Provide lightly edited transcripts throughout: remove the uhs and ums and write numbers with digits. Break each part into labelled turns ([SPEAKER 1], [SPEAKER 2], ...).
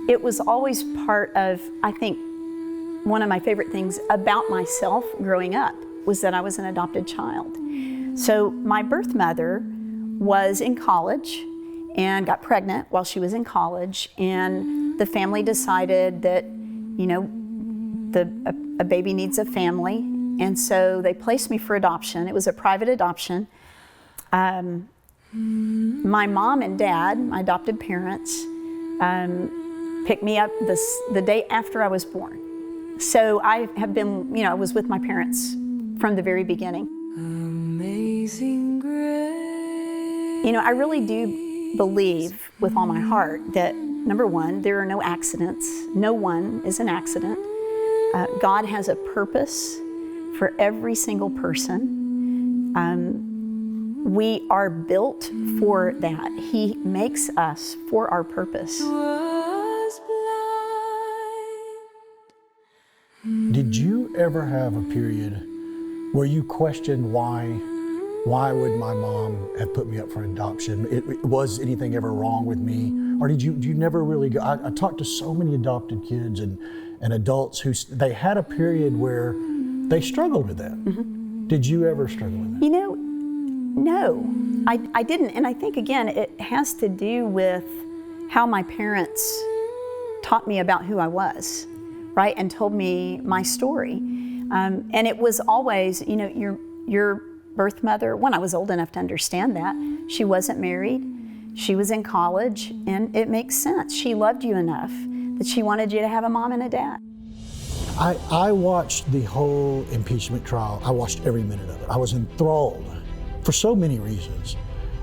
[SPEAKER 1] It was always part of, I think, one of my favorite things about myself growing up was that I was an adopted child. So my birth mother was in college and got pregnant while she was in college, and the family decided that, you know, a baby needs a family, and so they placed me for adoption. It was a private adoption. My mom and dad, my adopted parents, picked me up the day after I was born. So I have been, I was with my parents from the very beginning. Amazing grace. I really do believe with all my heart that, number one, there are no accidents. No one is an accident. God has a purpose for every single person. We are built for that. He makes us for our purpose.
[SPEAKER 2] Did you ever have a period where you questioned why would my mom have put me up for adoption? Was anything ever wrong with me? Or did you never really go? I talked to so many adopted kids and adults who they had a period where they struggled with that. Mm-hmm. Did you ever struggle with that?
[SPEAKER 1] No, I didn't. And I think, again, it has to do with how my parents taught me about who I was, right? And told me my story. And it was always, your birth mother, when I was old enough to understand that, she wasn't married, she was in college, and it makes sense. She loved you enough that she wanted you to have a mom and a dad.
[SPEAKER 2] I watched the whole impeachment trial. I watched every minute of it. I was enthralled for so many reasons.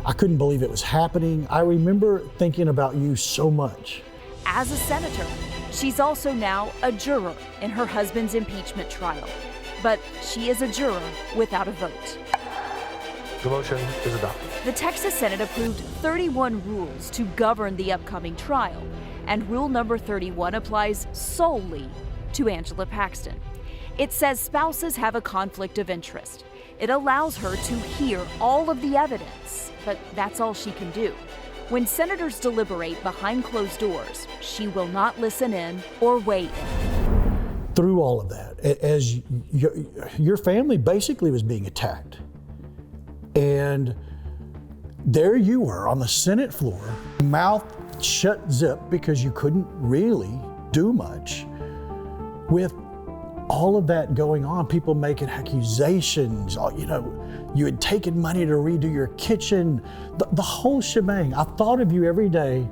[SPEAKER 2] I couldn't believe it was happening. I remember thinking about you so much.
[SPEAKER 3] As a senator, she's also now a juror in her husband's impeachment trial. But she is a juror without a vote.
[SPEAKER 4] The motion is adopted.
[SPEAKER 3] The Texas Senate approved 31 rules to govern the upcoming trial, and rule number 31 applies solely to Angela Paxton. It says spouses have a conflict of interest. It allows her to hear all of the evidence, but that's all she can do. When senators deliberate behind closed doors, she will not listen in or weigh in.
[SPEAKER 2] Through all of that, as your family basically was being attacked, and there you were on the Senate floor, mouth shut zip because you couldn't really do much with all of that going on, people making accusations, you had taken money to redo your kitchen, the whole shebang. I thought of you every day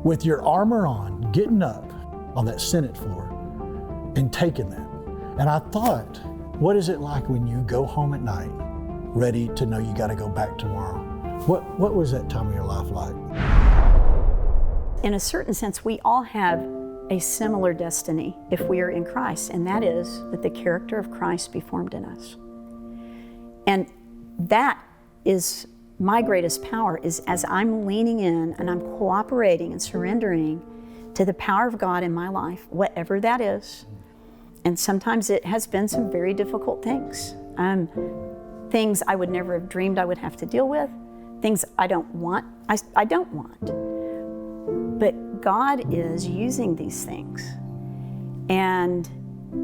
[SPEAKER 2] with your armor on, getting up on that Senate floor and taking that. And I thought, what is it like when you go home at night, ready to know you gotta go back tomorrow? What was that time of your life like?
[SPEAKER 1] In a certain sense, we all have a similar destiny if we are in Christ, and that is that the character of Christ be formed in us. And that is my greatest power, is as I'm leaning in and I'm cooperating and surrendering to the power of God in my life, whatever that is. And sometimes it has been some very difficult things. Things I would never have dreamed I would have to deal with, things I don't want, I don't want. But God is using these things, and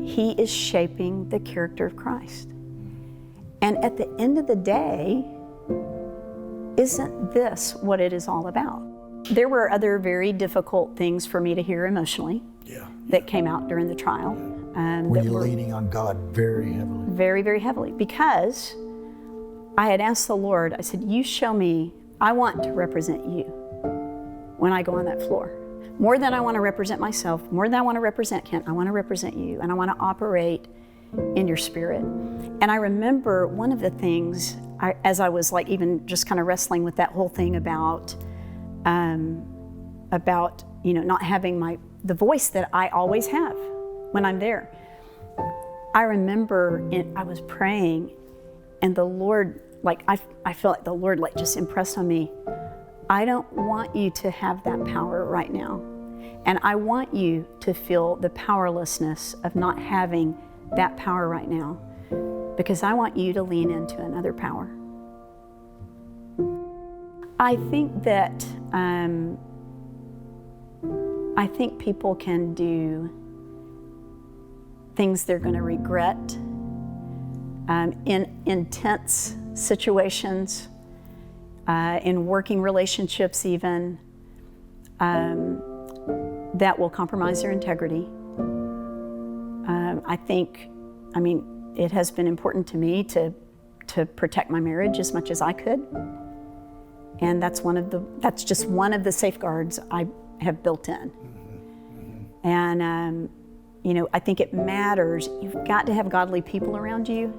[SPEAKER 1] He is shaping the character of Christ. And at the end of the day, isn't this what it is all about? There were other very difficult things for me to hear emotionally that came out during the trial.
[SPEAKER 2] Were you leaning on God very heavily?
[SPEAKER 1] Very, very heavily, because I had asked the Lord, I said, you show me, I want to represent you when I go on that floor. More than I want to represent myself, more than I want to represent Kent, I want to represent you, and I want to operate in your spirit. And I remember one of the things, as I was even just kind of wrestling with that whole thing about not having the voice that I always have when I'm there. I remember I was praying, and the Lord, I feel like the Lord just impressed on me, I don't want you to have that power right now. And I want you to feel the powerlessness of not having that power right now, because I want you to lean into another power. I think that I think people can do things they're going to regret in intense situations, in working relationships even, that will compromise their integrity. I mean, it has been important to me to protect my marriage as much as I could. And that's just one of the safeguards I have built in. And, I think it matters. You've got to have godly people around you.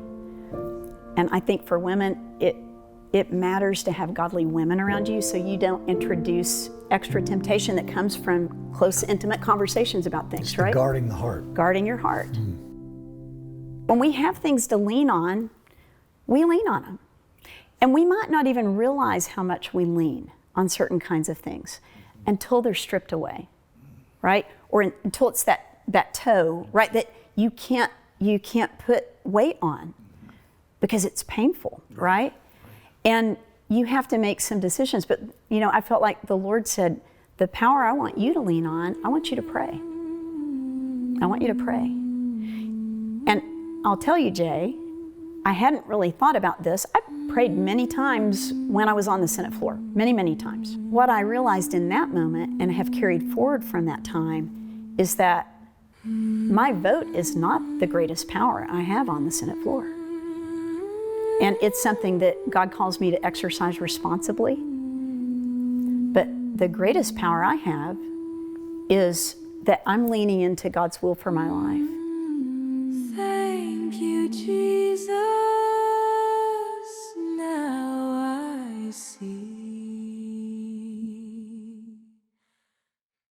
[SPEAKER 1] And I think for women, it matters to have godly women around you so you don't introduce extra temptation that comes from close, intimate conversations about things,
[SPEAKER 2] It's
[SPEAKER 1] right?
[SPEAKER 2] guarding the heart.
[SPEAKER 1] Guarding your heart. When we have things to lean on, we lean on them. And we might not even realize how much we lean on certain kinds of things until they're stripped away, right? Or until it's that toe, right, that you can't put weight on because it's painful, right? And you have to make some decisions. But, I felt like the Lord said, the power I want you to lean on, I want you to pray. I want you to pray. And I'll tell you, Jay, I hadn't really thought about this. I prayed many times when I was on the Senate floor, many, many times. What I realized in that moment and have carried forward from that time is that my vote is not the greatest power I have on the Senate floor. And it's something that God calls me to exercise responsibly. But the greatest power I have is that I'm leaning into God's will for my life.
[SPEAKER 5] Thank you, Jesus.